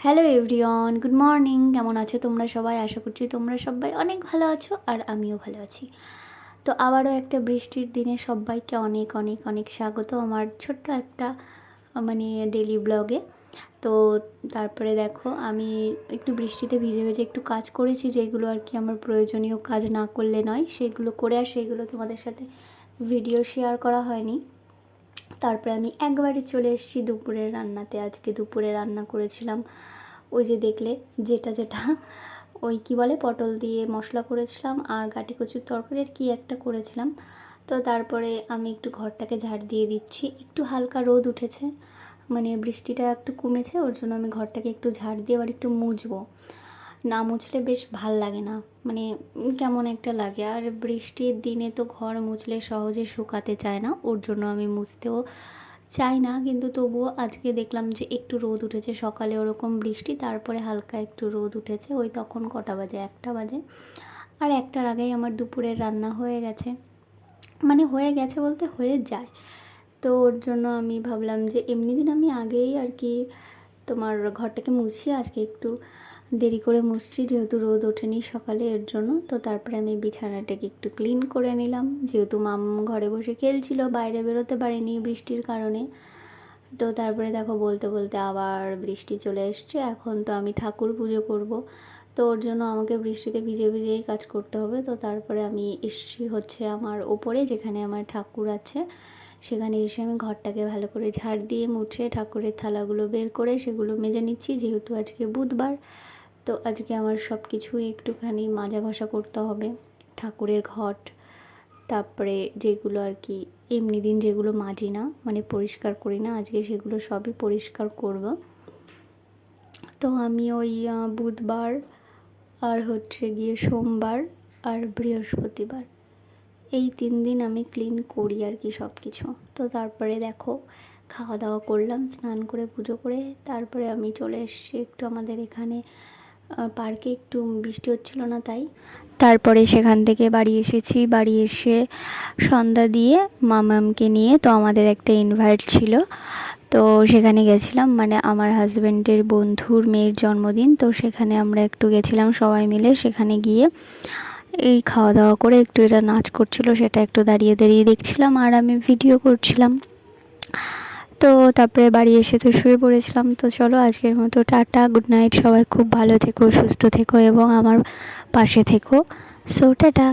Hello everyone, good morning. কেমন আছো তোমরা সবাই? আশা করছি তোমরা সবাই অনেক ভালো আছো আর আমিও ভালো আছি। তো আবারও একটা বৃষ্টির দিনে সবাইকে অনেক অনেক অনেক স্বাগত আমার ছোট্ট একটা ডেলি ব্লগে। তো তারপরে দেখো আমি একটু বৃষ্টিতে ভিজে ভিজে একটু কাজ করেছি, যেগুলো আর কি আমার প্রয়োজনীয় কাজ না করলে নয়, সেগুলো করে আর সেগুলো তোমাদের সাথে ভিডিও শেয়ার করা হয়নি। তারপরে আমি একবারে চলে এসেছি দুপুরের রান্নাতে। আজকে দুপুরে রান্না করেছিলাম ওই যে দেখলে, যেটা ওই কি বলে, পটল দিয়ে মশলা করেছিলাম আর গাটি কচুর তরকারি আর কি একটা করেছিলাম। তো তারপরে আমি একটু ঘরটাকে ঝাড় দিয়ে দিচ্ছি। একটু হালকা রোদ উঠেছে, বৃষ্টিটা একটু কমেছে, ওর জন্য আমি ঘরটাকে একটু ঝাড় দিয়ে আবার একটু মুছবো। না মুছলে বেশ ভাল লাগে না, কেমন একটা লাগে। আর বৃষ্টির দিনে তো ঘর মুছলে সহজে শুকাতে চায় না, ওর জন্য আমি মুছতেও চাই না। কিন্তু তবুও আজকে দেখলাম যে একটু রোদ উঠেছে, সকালে ওরকম বৃষ্টি, তারপরে হালকা একটু রোদ উঠেছে। ওই তখন কটা বাজে, 1টা বাজে। আর 1টার আগেই আমার দুপুরের রান্না হয়ে গেছে, হয়ে গেছে বলতে হয়ে যায়। তো ওর জন্য আমি ভাবলাম যে এমনি দিন আমি আগেই আর কি তোমার ঘরটাকে মুছি, আজকে একটু দেরি করে মুছছি যেহেতু রোদ ওঠেনি সকালে, এর জন্য। তো তারপরে আমি বিছানাটাকে একটু ক্লিন করে নিলাম, যেহেতু মাম ঘরে বসে খেলছিল, বাইরে বেরোতে পারেনি বৃষ্টির কারণে। তো তারপরে দেখো বলতে বলতে আবার বৃষ্টি চলে এসছে। এখন তো আমি ঠাকুর পুজো করব, তো ওর জন্য আমাকে বৃষ্টিতে ভিজে ভিজেই কাজ করতে হবে। তো তারপরে আমি এসছি হচ্ছে আমার ওপরে, যেখানে আমার ঠাকুর আছে, সেখানে এসে আমি ঘরটাকে ভালো করে ঝাড় দিয়ে মুছে ঠাকুরের থালাগুলো বের করে সেগুলো মেজে নিচ্ছি, যেহেতু আজকে বুধবার। তো আজকে আমার সব কিছুই একটুখানি মাজা ঘষা করতে হবে। ঠাকুরের ঘট, তারপরে যেগুলো আর কি এমনি দিন যেগুলো মাজি না, পরিষ্কার করি না, আজকে সেগুলো সবই পরিষ্কার করব। তো আমি ওই বুধবার আর হচ্ছে গিয়ে সোমবার আর বৃহস্পতিবার, এই 3 দিন আমি ক্লিন করি আর কি সব কিছু। তো তারপরে দেখো খাওয়া দাওয়া করলাম, স্নান করে পুজো করে তারপরে আমি চলে এসেছি একটু আমাদের এখানে পার্কে। একটু বৃষ্টি হচ্ছিল না তাই। তারপরে সেখান থেকে বাড়ি এসেছি, বাড়ি এসে সন্ধ্যা দিয়ে মামামকে নিয়ে, তো আমাদের একটা ইনভাইট ছিল, তো সেখানে গেছিলাম, আমার হাজব্যান্ডের বন্ধুর মেয়ের জন্মদিন, তো সেখানে আমরা একটু গেছিলাম সবাই মিলে। সেখানে গিয়ে এই খাওয়া দাওয়া করে একটু এরা নাচ করছিল, সেটা একটু দাঁড়িয়ে দাঁড়িয়ে দেখছিলাম আর আমি ভিডিও করছিলাম। তো তারপরে বাড়ি এসে তো শুয়ে পড়েছিলাম। তো চলো আজকের মতো টাটা, গুড নাইট, সবাই খুব ভালো থেকো, সুস্থ থেকো এবং আমার পাশে থেকো। So tata.